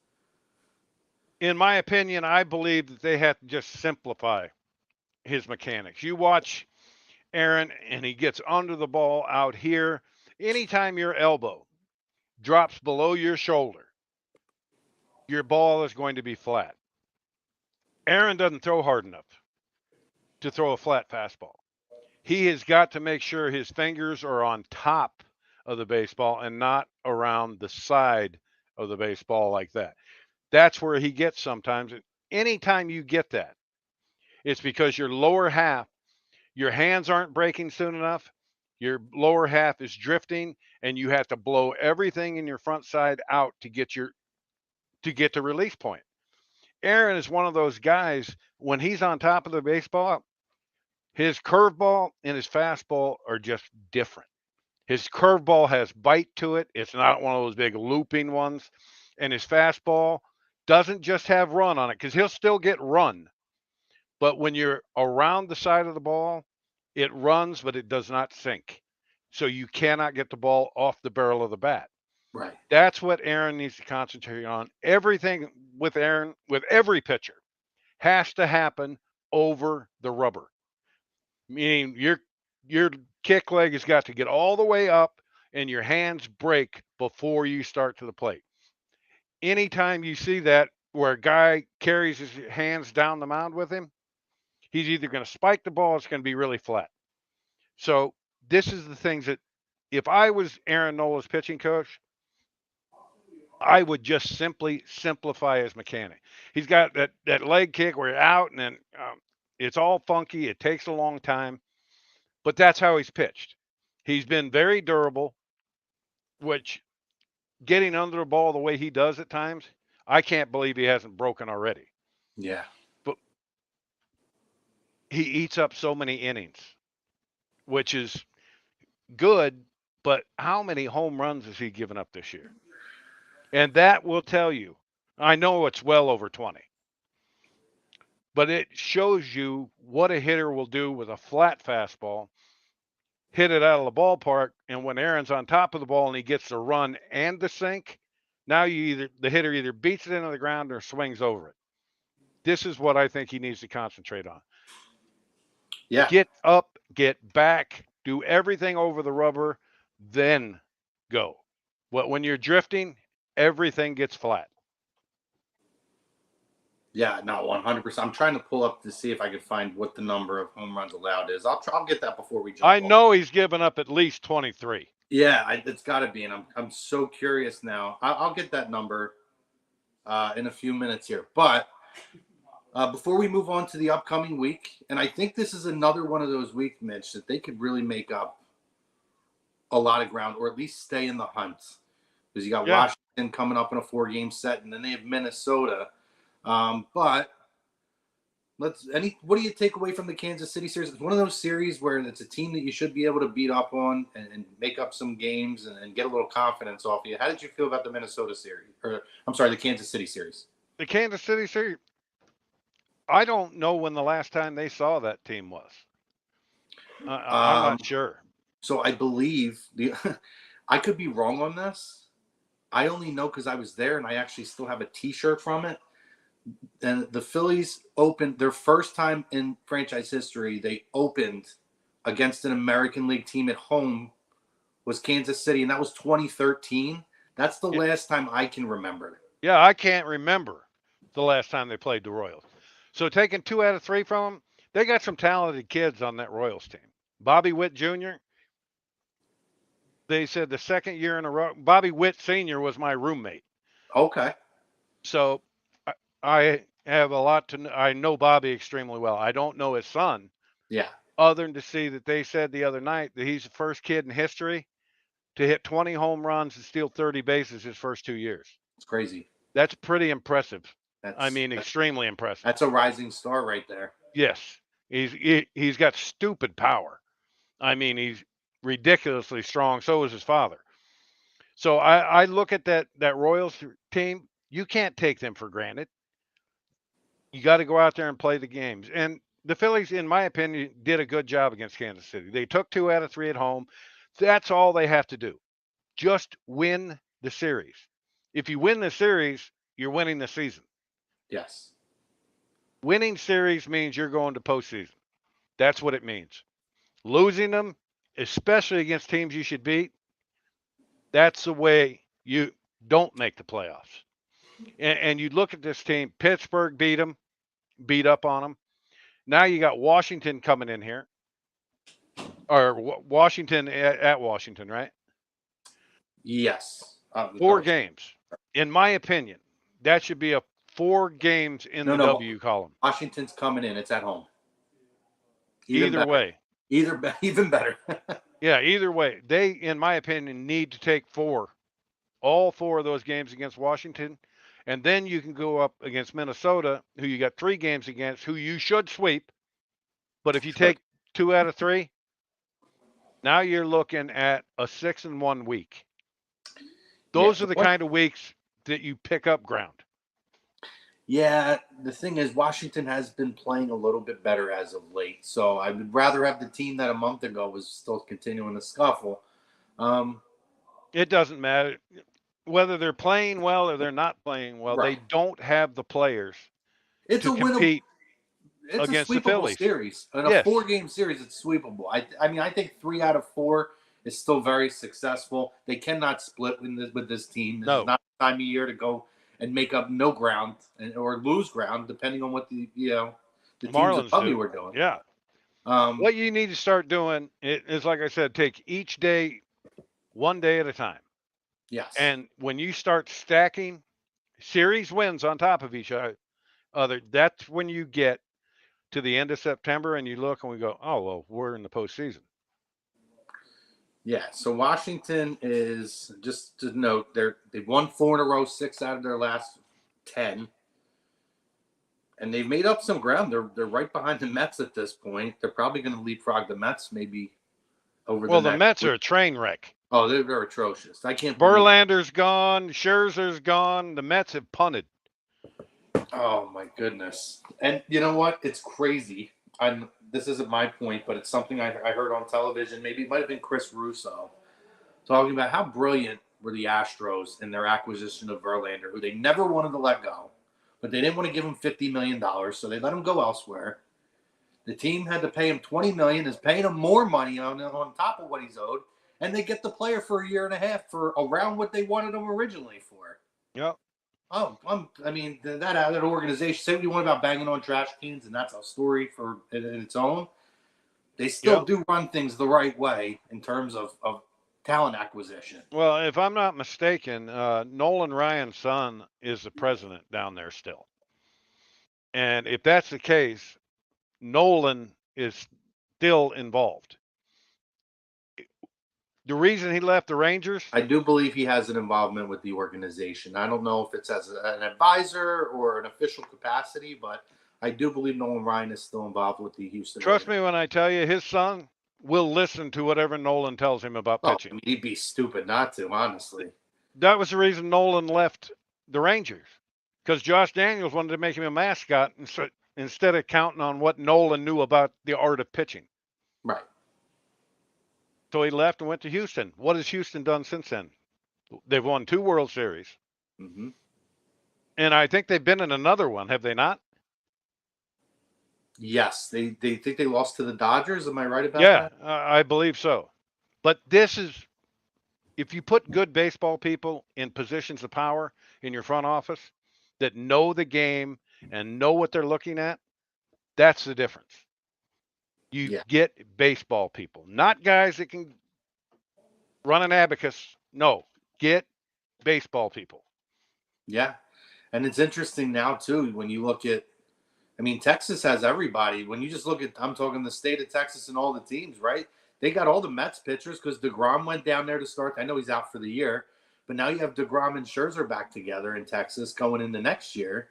In my opinion, I believe that they have to just simplify his mechanics. You watch Aaron, and he gets under the ball out here. Anytime your elbow drops below your shoulder, your ball is going to be flat. Aaron doesn't throw hard enough to throw a flat fastball. He has got to make sure his fingers are on top of the baseball and not around the side of the baseball like that. That's where he gets sometimes. Anytime you get that, it's because your lower half, your hands aren't breaking soon enough. Your lower half is drifting, and you have to blow everything in your front side out to get the release point. Aaron is one of those guys, when he's on top of the baseball, his curveball and his fastball are just different. His curveball has bite to it. It's not one of those big looping ones. And his fastball doesn't just have run on it, because he'll still get run. But when you're around the side of the ball, it runs, but it does not sink. So you cannot get the ball off the barrel of the bat. Right. That's what Aaron needs to concentrate on. Everything with Aaron, with every pitcher, has to happen over the rubber. Meaning you're kick leg has got to get all the way up and your hands break before you start to the plate. Anytime you see that where a guy carries his hands down the mound with him, he's either going to spike the ball or it's going to be really flat. So this is the things that if I was Aaron Nola's pitching coach, I would just simply simplify his mechanic. He's got that leg kick where you're out and then it's all funky. It takes a long time, but that's how he's pitched. He's been very durable, which getting under the ball the way he does at times, I can't believe he hasn't broken already. Yeah. But he eats up so many innings, which is good, but how many home runs has he given up this year? And that will tell you. I know it's well over 20. But it shows you what a hitter will do with a flat fastball, hit it out of the ballpark, and when Aaron's on top of the ball and he gets the run and the sink, now the hitter either beats it into the ground or swings over it. This is what I think he needs to concentrate on. Yeah. Get up, get back, do everything over the rubber, then go. When you're drifting, everything gets flat. Yeah, no, 100%. I'm trying to pull up to see if I could find what the number of home runs allowed is. I'll get that before we jump. I know he's given up at least 23. Yeah, it's got to be, and I'm so curious now. I'll get that number in a few minutes here. But before we move on to the upcoming week, and I think this is another one of those weeks, Mitch, that they could really make up a lot of ground, or at least stay in the hunt, because you got Washington coming up in a 4-game set, and then they have Minnesota. But what do you take away from the Kansas City series? It's one of those series where it's a team that you should be able to beat up on and make up some games and get a little confidence off you. How did you feel about the Minnesota series? The Kansas City series. The Kansas City series, I don't know when the last time they saw that team was. I'm not sure. So I believe I could be wrong on this. I only know because I was there and I actually still have a T-shirt from it. And the Phillies opened their first time in franchise history. They opened against an American League team at home was Kansas City, and that was 2013. That's the last time I can remember. Yeah, I can't remember the last time they played the Royals. So taking 2 out of 3 from them, they got some talented kids on that Royals team. Bobby Witt Jr., they said the second year in a row. Bobby Witt Sr. was my roommate. Okay. So I have a lot to know. I know Bobby extremely well. I don't know his son. Yeah. Other than to see that they said the other night that he's the first kid in history to hit 20 home runs and steal 30 bases his first 2 years. It's crazy. That's pretty impressive. Extremely impressive. That's a rising star right there. Yes. He's got stupid power. He's ridiculously strong. So is his father. So I look at that Royals team. You can't take them for granted. You got to go out there and play the games. And the Phillies, in my opinion, did a good job against Kansas City. They took 2 out of 3 at home. That's all they have to do. Just win the series. If you win the series, you're winning the season. Yes. Winning series means you're going to postseason. That's what it means. Losing them, especially against teams you should beat, that's the way you don't make the playoffs. And you look at this team, Pittsburgh beat them, beat up on them. Now you got Washington coming in here. Or Washington at Washington, right? Yes. 4 games. In my opinion, that should be a 4 games in the W column. Washington's coming in. It's at home. Either way. Even better. Yeah, either way. They, in my opinion, need to take 4. All 4 of those games against Washington. And then you can go up against Minnesota, who you got 3 games against, who you should sweep. But if you take 2 out of 3, now you're looking at a 6-1 week. Those are the kind of weeks that you pick up ground. Yeah, the thing is, Washington has been playing a little bit better as of late. So I would rather have the team that a month ago was still continuing the scuffle. It doesn't matter. Whether they're playing well or they're not playing well, They don't have the players to compete. It's a against the sweepable Phillies. series. In a Yes. 4-game series, it's sweepable. I mean, I think 3 out of 4 is still very successful. They cannot split with this team. This No. is not the time of year to go and make up no ground or lose ground, depending on what the teams Marlins above you do. were doing. Yeah. Um, What you need to start doing is, like I said, take each day one day at a time. yes. And when you start stacking series wins on top of each other, that's when you get to the end of September and you look and we go, oh, well, we're in the postseason. Yeah, so Washington is, just to note, they've won 4 in a row, 6 out of their last 10. And they've made up some ground. They're right behind the Mets at this point. They're probably going to leapfrog the Mets maybe over Well, the the next Mets week. are a train wreck. Oh, they're atrocious. I can't believe it. Verlander's gone. Scherzer's gone. The Mets have punted. Oh, my goodness. And you know what? It's crazy. This isn't my point, but it's something I heard on television. Maybe it might have been Chris Russo talking about how brilliant were the Astros in their acquisition of Verlander, who they never wanted to let go. But they didn't want to give him $50 million, so they let him go elsewhere. The team had to pay him $20 million, is paying him more money on top of what he's owed, and they get the player for a year and a half for around what they wanted him originally for. Yep. Oh, I mean, that organization, say what you want about banging on trash cans, and that's a story in its own. They still do run things the right way in terms of talent acquisition. Well, if I'm not mistaken, Nolan Ryan's son is the president down there still. And if that's the case, Nolan is still involved. The reason he left the Rangers, I do believe he has an involvement with the organization. I don't know if it's as an advisor or an official capacity, but I do believe Nolan Ryan is still involved with the Houston. trust me when I tell you, his son will listen to whatever Nolan tells him about pitching. I mean, he'd be stupid not to, honestly. That was the reason Nolan left the Rangers, because Josh Daniels wanted to make him a mascot instead of counting on what Nolan knew about the art of pitching. Right. So he left and went to Houston. What has Houston done since then? They've won 2 World Series. Mm-hmm. And I think they've been in another one, have they not? Yes. They think they lost to the Dodgers. Am I right about that? Yeah, I believe so. But this is, if you put good baseball people in positions of power in your front office that know the game and know what they're looking at, that's the difference. You get baseball people, not guys that can run an abacus. No, get baseball people. Yeah. And it's interesting now, too, when you look at, I mean, Texas has everybody. When you just look at, I'm talking the state of Texas and all the teams, right? They got all the Mets pitchers because DeGrom went down there to start. I know he's out for the year, but now you have DeGrom and Scherzer back together in Texas going into next year.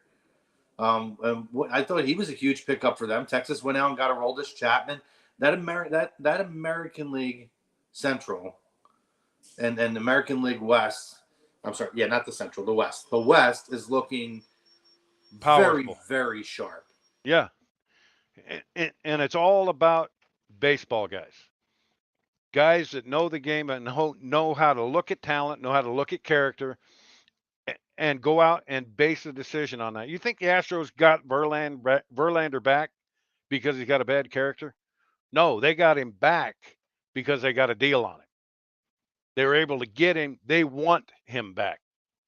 I thought he was a huge pickup for them. Texas went out and got Aroldis Chapman. That American League Central and American League West. I'm sorry, yeah, not the Central, the West. The West is looking Powerful. very, very sharp. Yeah. And it's all about baseball guys. Guys that know the game and know how to look at talent, know how to look at character, and go out and base a decision on that. You think the Astros got Verlander back because he's got a bad character? No, they got him back because they got a deal on him. They were able to get him. They want him back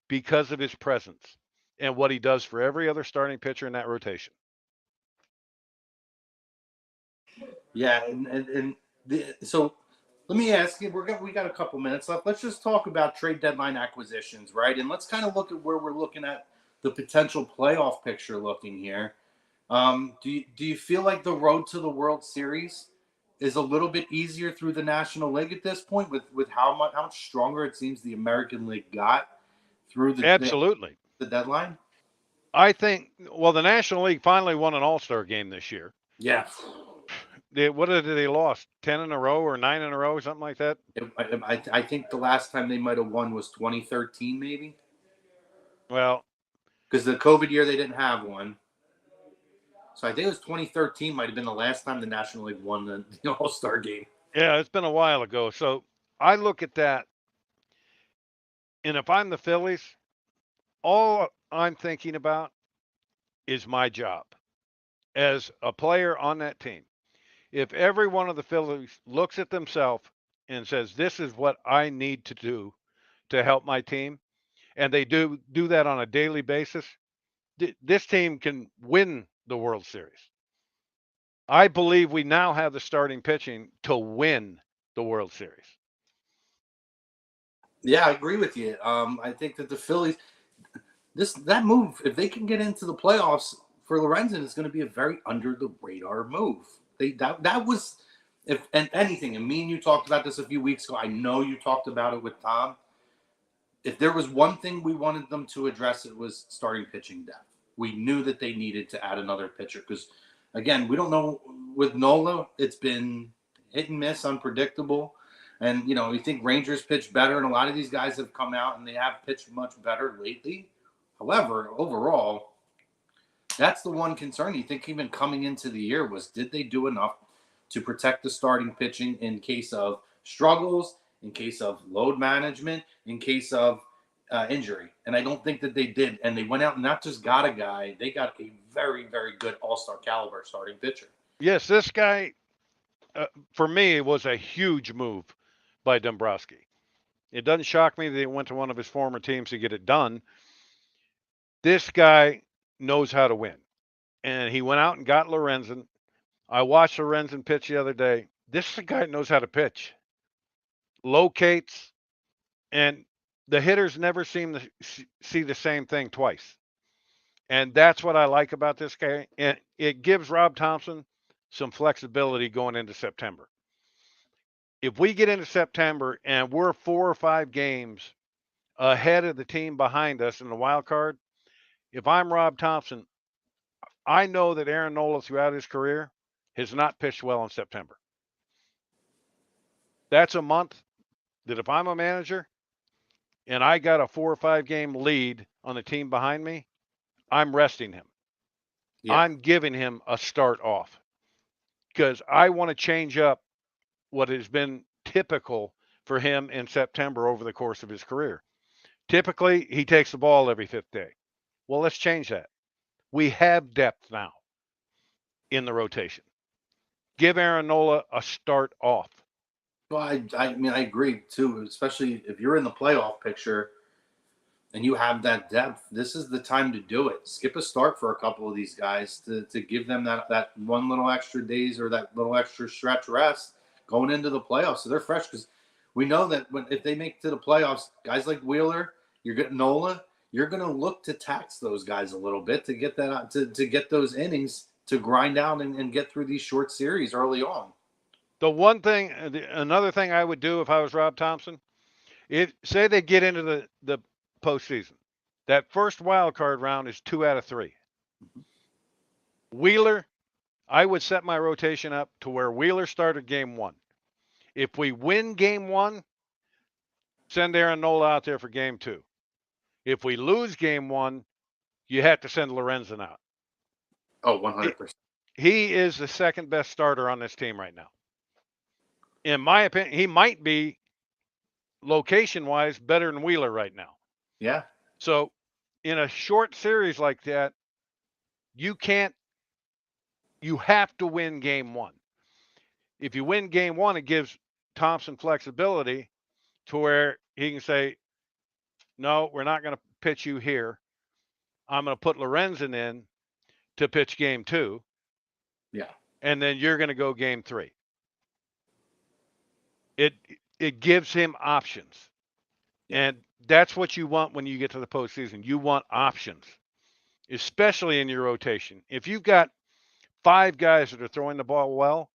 because of his presence and what he does for every other starting pitcher in that rotation. Yeah, so let me ask you, we got a couple minutes left. Let's just talk about trade deadline acquisitions, right? And let's kind of look at where we're looking at the potential playoff picture looking here. Do you feel like the road to the World Series is a little bit easier through the National League at this point with how much stronger it seems the American League got through Absolutely the deadline? I think, well, the National League finally won an All-Star game this year. Yeah. What did they lost? 10 in a row or 9 in a row, something like that? I think the last time they might have won was 2013, maybe. Well, because the COVID year they didn't have one. So I think it was 2013 might have been the last time the National League won the All-Star game. Yeah, it's been a while ago. So I look at that, and if I'm the Phillies, all I'm thinking about is my job. as a player on that team, if every one of the Phillies looks at themselves and says, "This is what I need to do to help my team," and they do that on a daily basis, this team can win the World Series. I believe we now have the starting pitching to win the World Series. Yeah, I agree with you. I think that the Phillies, that move, if they can get into the playoffs for Lorenzen, is going to be a very under the radar move. That was, if and anything, and me and you talked about this a few weeks ago. I know you talked about it with Tom. If there was one thing we wanted them to address, it was starting pitching depth. We knew that they needed to add another pitcher because, again, we don't know with Nola. It's been hit and miss, unpredictable. And, you think Rangers pitch better, and a lot of these guys have come out and they have pitched much better lately. However, overall, that's the one concern. You think even coming into the year was, did they do enough to protect the starting pitching in case of struggles, in case of load management, in case of injury? And I don't think that they did. And they went out and not just got a guy, they got a very, very good all-star caliber starting pitcher. Yes, this guy, for me, was a huge move by Dombrowski. It doesn't shock me that he went to one of his former teams to get it done. This guy knows how to win. And he went out and got Lorenzen. I watched Lorenzen pitch the other day. This is a guy that knows how to pitch. Locates, and the hitters never seem to see the same thing twice. And that's what I like about this guy. And it gives Rob Thompson some flexibility going into September. If we get into September and we're 4 or 5 games ahead of the team behind us in the wild card, if I'm Rob Thompson, I know that Aaron Nola throughout his career has not pitched well in September. That's a month that if I'm a manager and I got a 4 or 5 game lead on the team behind me, I'm resting him. Yeah. I'm giving him a start off because I want to change up what has been typical for him in September over the course of his career. Typically, he takes the ball every 5th day. Well, let's change that. We have depth now in the rotation. Give Aaron Nola a start off. Well, I mean, I agree too, especially if you're in the playoff picture and you have that depth. This is the time to do it. Skip a start for a couple of these guys to give them that one little extra days or that little extra stretch rest going into the playoffs, so they're fresh. Because we know that if they make it to the playoffs, guys like Wheeler, you're getting Nola, you're going to look to tax those guys a little bit to get that to get those innings to grind out and get through these short series early on. Another thing I would do if I was Rob Thompson, say they get into the postseason, that first wild card round is 2 out of 3. Wheeler, I would set my rotation up to where Wheeler started game 1. If we win game 1, send Aaron Nola out there for game 2. If we lose game 1, you have to send Lorenzen out. Oh, 100%. He is the second best starter on this team right now. In my opinion, he might be location-wise better than Wheeler right now. Yeah. So in a short series like that, you have to win game 1. If you win game 1, it gives Thompson flexibility to where he can say, no, we're not going to pitch you here. I'm going to put Lorenzen in to pitch game 2. Yeah. And then you're going to go game 3. It gives him options. And that's what you want when you get to the postseason. You want options, especially in your rotation. If you've got 5 guys that are throwing the ball well,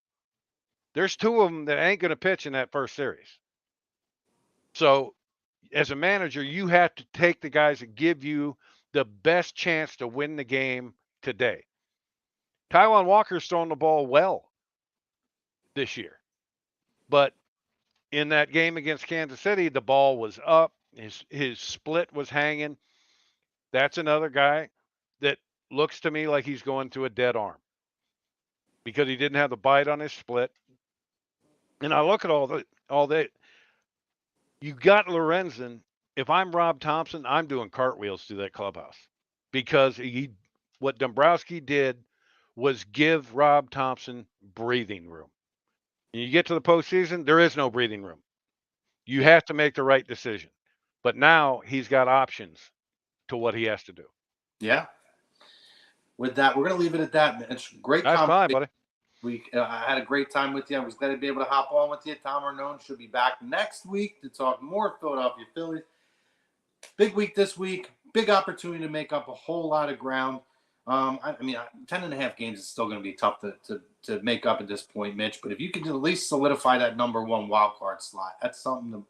there's 2 of them that ain't going to pitch in that first series. So as a manager, you have to take the guys that give you the best chance to win the game today. Taijuan Walker's throwing the ball well this year. But in that game against Kansas City, the ball was up. His split was hanging. That's another guy that looks to me like he's going through a dead arm because he didn't have the bite on his split. And I look at all that. You got Lorenzen. If I'm Rob Thompson, I'm doing cartwheels through that clubhouse because what Dombrowski did was give Rob Thompson breathing room. And you get to the postseason, there is no breathing room. You have to make the right decision. But now he's got options to what he has to do. Yeah. With that, we're going to leave it at that. It's great That's fine, conversation. buddy. I had a great time with you. I was glad to be able to hop on with you. Tom Arnone should be back next week to talk more Philadelphia Phillies. Big week this week. Big opportunity to make up a whole lot of ground. I mean, 10.5 games is still going to be tough to make up at this point, Mitch. But if you can at least solidify that number one wild card slot, that's something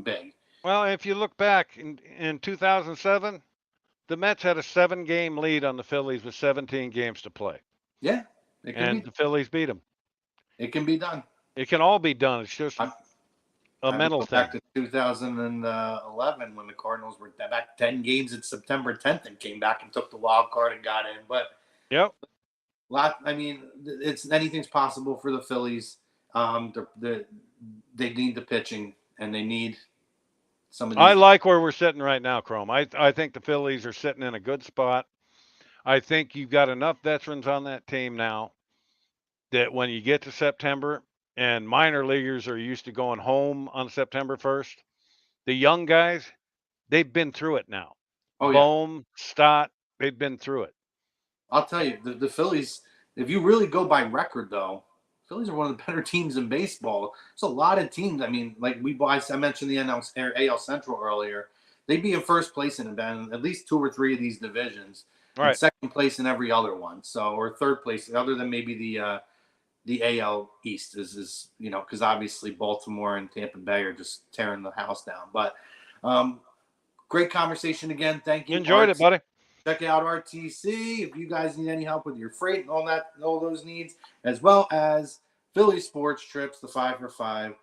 big. Well, if you look back in 2007, the Mets had a 7-game lead on the Phillies with 17 games to play. Yeah. The Phillies beat them. It can be done. It can all be done. It's just a mental thing. Back to 2011 when the Cardinals were back 10 games at September 10th and came back and took the wild card and got in. But yep. It's anything's possible for the Phillies. They need the pitching and they need some of these. I like where we're sitting right now, Chrome. I think the Phillies are sitting in a good spot. I think you've got enough veterans on that team now that when you get to September, and minor leaguers are used to going home on September 1st, the young guys, they've been through it now. Oh, Bohm, Stott, they've been through it. I'll tell you, the Phillies, if you really go by record, though, Phillies are one of the better teams in baseball. There's a lot of teams. I mean, like I mentioned the AL Central earlier. They'd be in first place in at least 2 or 3 of these divisions. Right. And second place in every other one. So, or third place, other than maybe the AL East is because obviously Baltimore and Tampa Bay are just tearing the house down. But great conversation again. Thank you. Enjoyed it, buddy. Check out RTC if you guys need any help with your freight and all those needs, as well as Philly Sports Trips, the 5 for 5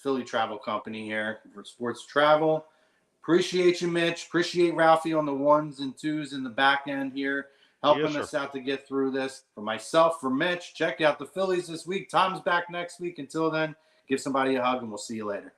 Philly travel company here for sports travel. Appreciate you, Mitch. Appreciate Ralphie on the 1s and 2s in the back end here, helping us out to get through this. For myself, for Mitch, check out the Phillies this week. Tom's back next week. Until then, give somebody a hug, and we'll see you later.